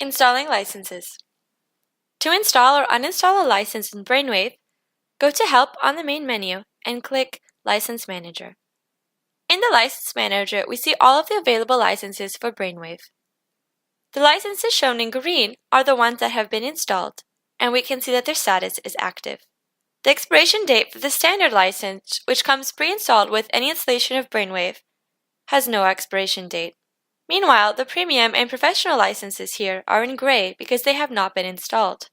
Installing licenses. To install or uninstall a license in Brainwave, go to Help on the main menu and click License Manager. In the License Manager, we see all of the available licenses for Brainwave. The licenses shown in green are the ones that have been installed, and we can see that their status is active. The expiration date for the standard license, which comes pre-installed with any installation of Brainwave, has no expiration date. Meanwhile, the premium and professional licenses here are in gray because they have not been installed.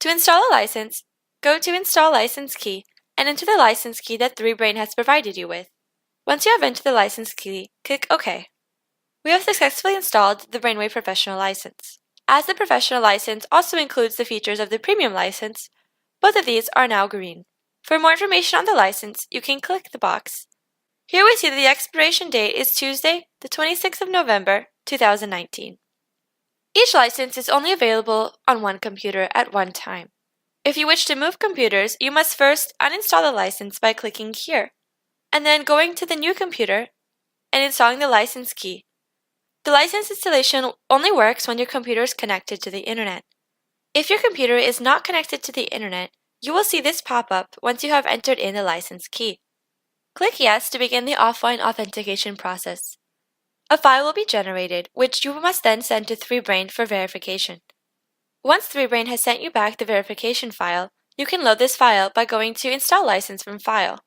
To install a license, go to Install License Key and enter the license key that 3Brain has provided you with. Once you have entered the license key, click OK. We have successfully installed the Brainwave Professional License. As the Professional License also includes the features of the Premium License, both of these are now green. For more information on the license, you can click the box. Here we see that the expiration date is Tuesday, the 26th of November, 2019. Each license is only available on one computer at one time. If you wish to move computers, you must first uninstall the license by clicking here, and then going to the new computer and installing the license key. The license installation only works when your computer is connected to the internet. If your computer is not connected to the internet, you will see this pop up once you have entered in the license key. Click Yes to begin the offline authentication process. A file will be generated, which you must then send to 3Brain for verification. Once 3Brain has sent you back the verification file, you can load this file by going to Install License from File.